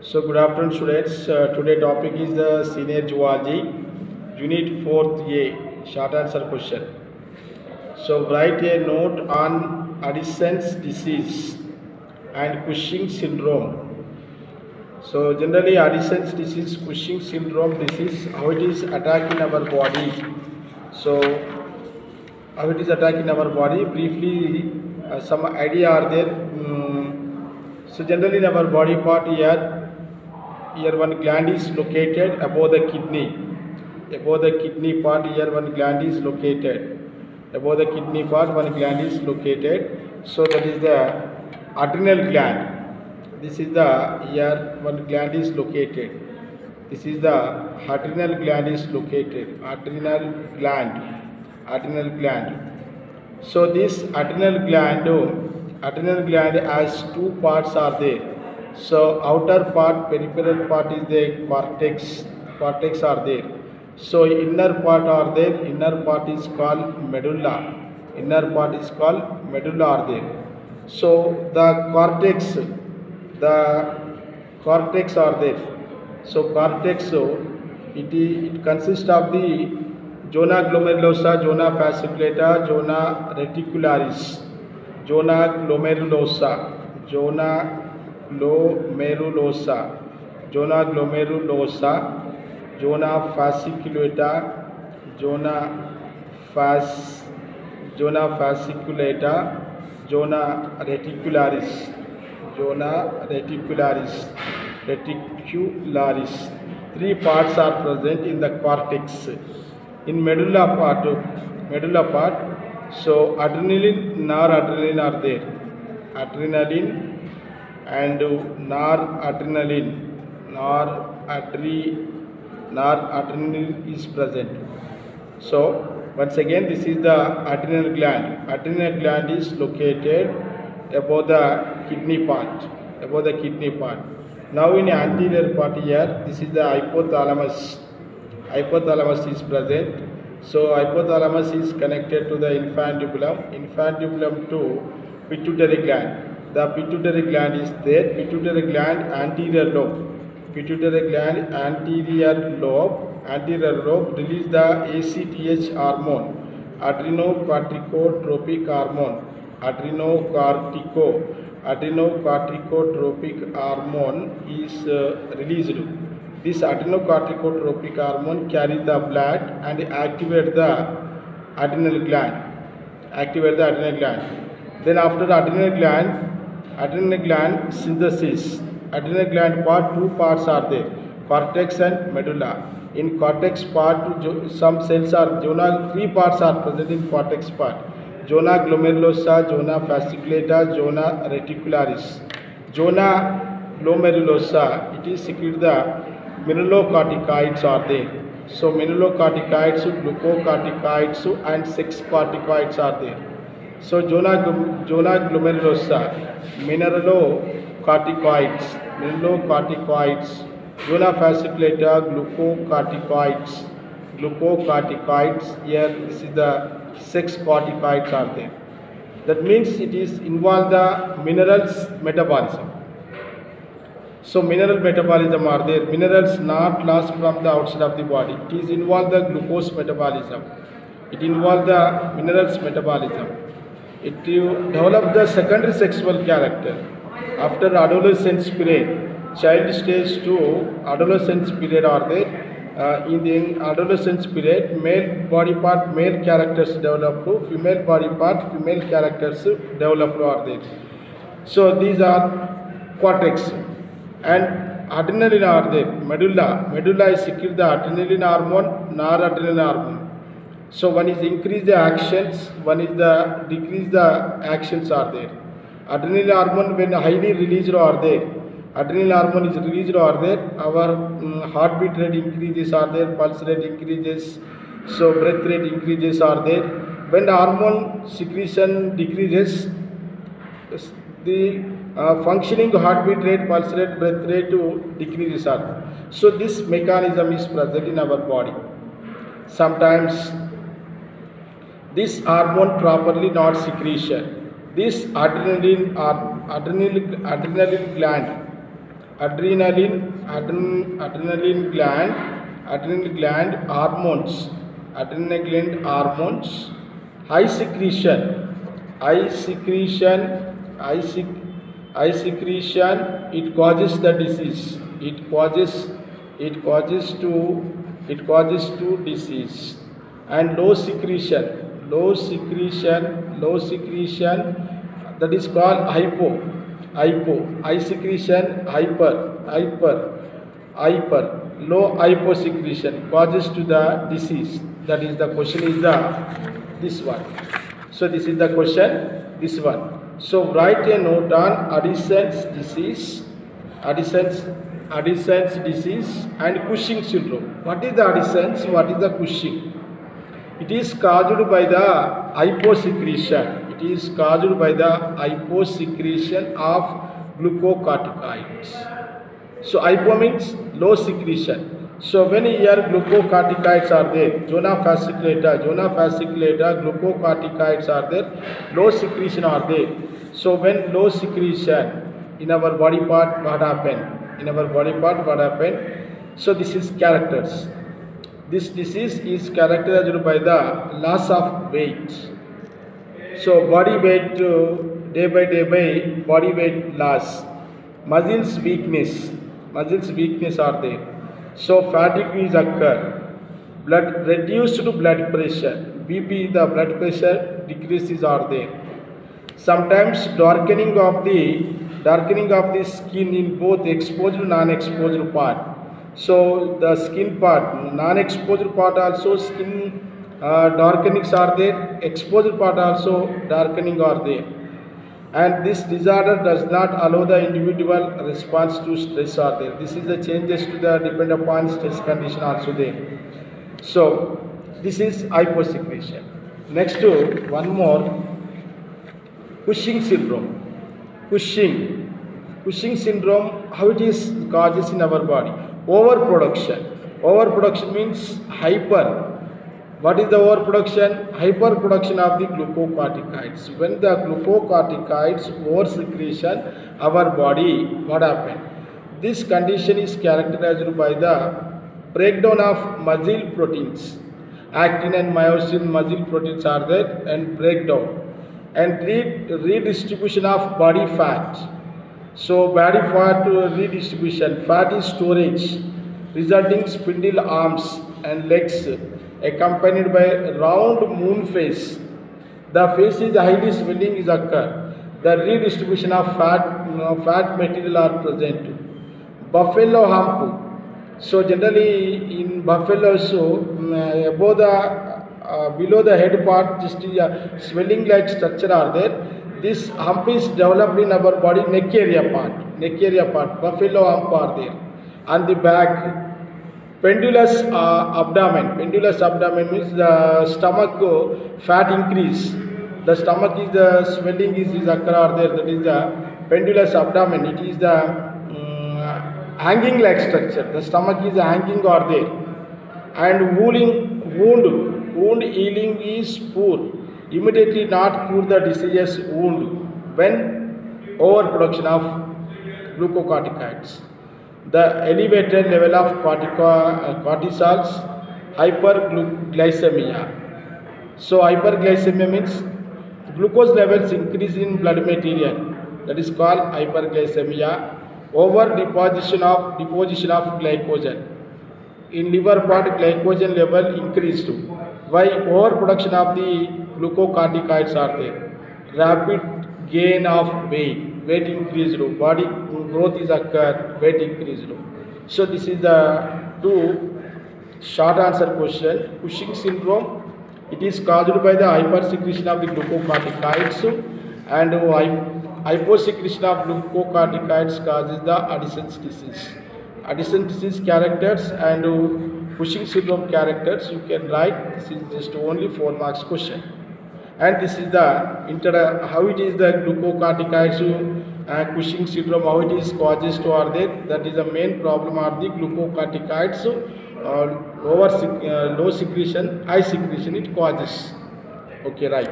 So good afternoon students. Today topic is the senior zoology unit 4th A short answer question. So write a note on Addison's disease and Cushing syndrome. So generally Addison's disease, Cushing syndrome disease, how it is attacking our body. So how it is attacking our body, briefly some idea are there. So generally in our body part here one gland is located above the kidney. Above the kidney part here one gland is located. Above the kidney part one gland is located. So that is the adrenal gland. This is the here one gland is located. This is the adrenal gland is located. Adrenal gland. So this adrenal gland has two parts are there. So outer part, peripheral part is the cortex are there. So inner part are there. Inner part is called medulla. Are there. So the cortex are there. So cortex, it consists of the zona glomerulosa, zona fasciculata, zona reticularis, zona glomerulosa, zona fasciculata, zona fasciculata, zona reticularis. Three parts are present in the cortex. In medulla part, so adrenaline, noradrenaline are there. Adrenaline and noradrenaline is present. So once again, this is the adrenal gland. Adrenal gland is located above the kidney part. Now in anterior part here, this is the hypothalamus. Hypothalamus is present. So hypothalamus is connected to the infundibulum to pituitary gland. The pituitary gland is there. Pituitary gland anterior lobe release the ACTH hormone, adrenocorticotropic hormone is released. This adrenocorticotropic hormone carries the blood and activate the adrenal gland. Then after the adrenal gland synthesis. Adrenal gland part, two parts are there, cortex and medulla. In cortex part, some cells are three parts are present in cortex part. Zona glomerulosa, zona fasciculata, zona reticularis. Zona glomerulosa, it is secrete the mineralocorticoids are there. So mineralocorticoids, glucocorticoids and sex corticoids are there. So zona glomerulosa, mineralocorticoids, zona fasciculata, glucocorticoids. Here this is the sex corticoids are there. That means it is involve the minerals metabolism. So mineral metabolism are there. Minerals not lost from the outside of the body. It is involve the glucose metabolism. It involve the minerals metabolism. It develop the secondary sexual character. After adolescence period, child stage to adolescence period are there. In the adolescence period, male body part, male characters develop to female body part, female characters develop to are there. So these are cortex and adrenaline are there. Medulla is secrete the adrenaline hormone, noradrenaline hormone. So one is increase the actions, one is the decrease the actions are there. Adrenal hormone when highly released are there. Adrenal hormone is released are there. Our heartbeat rate increases are there, pulse rate increases, so breath rate increases are there. When the hormone secretion decreases, the functioning heartbeat rate, pulse rate, breath rate decreases are there. So this mechanism is present in our body. Sometimes this hormone properly not secretion. This adrenaline gland adrenaline gland hormones, adrenaline gland hormones, eye secretion, eye secretion, eye, sec- eye secretion. It causes the disease. It causes to disease. And low secretion, that is called hypo, eye secretion, hyper, low hypo secretion causes to the disease. That is the question is the this one. So this is the question, this one. So write a note on Addison's disease, Addison's disease and Cushing syndrome. What is the Addison's? What is the Cushing? It is caused by the hyposecretion. It is caused by the hyposecretion of glucocorticoids. So hypo means low secretion. So when here glucocorticoids are there, zona fasciculata, glucocorticoids are there, low secretion are there. So when low secretion in our body part, what happened? So this is characters. This disease is characterized by the loss of weight. So body weight day by body weight loss. Muscles weakness are there. So fatigue is occur. Reduced blood pressure. BP, the blood pressure decreases are there. Sometimes darkening of the skin in both exposed and non-exposed part. So the skin part, non-exposed part also skin darkenings are there, exposed part also darkening are there. And this disorder does not allow the individual response to stress are there. This is the changes to the depend upon stress condition also there. So this is hyposecretion. Next to one more, Cushing syndrome. Cushing syndrome, how it is causes in our body? Overproduction means hyper. What is the overproduction? Hyperproduction of the glucocorticoids. When the glucocorticoids oversecretion our body, what happened? This condition is characterized by the breakdown of muscle proteins. Actin and myosin muscle proteins are there and breakdown. And redistribution of body fat. So body fat redistribution, fat is storage, resulting spindle arms and legs, accompanied by round moon face. The face is highly swelling is occur. The redistribution of fat material are present. Buffalo hump. So generally in buffalo, so above the below the head part, just swelling like structure are there. This hump is developed in our body neck area part, buffalo hump are there. On the back, pendulous abdomen means the stomach fat increase. The stomach is the swelling is occur there. That is the pendulous abdomen. It is the hanging like structure. The stomach is hanging or there. And wound healing is poor. Immediately not cure the diseases wound when overproduction of glucocorticoids. The elevated level of cortisols, hyperglycemia. So hyperglycemia means glucose levels increase in blood material. That is called hyperglycemia. Over deposition of glycogen. In liver part, glycogen level increased. Why? Overproduction of the glucocorticoids are there. Rapid gain of weight increased. Body growth is occurred, weight increased. So this is the two short answer question. Cushing syndrome. It is caused by the hypersecretion of the glucocorticoids, and hyposecretion of glucocorticoids causes the Addison's disease. Addison's disease characters and Cushing syndrome characters you can write. This is just only 4 marks question. And this is the how it is the glucocorticoids Cushing syndrome, how it is causes to are there. That is the main problem are the glucocorticoids low secretion, high secretion it causes. Okay, right.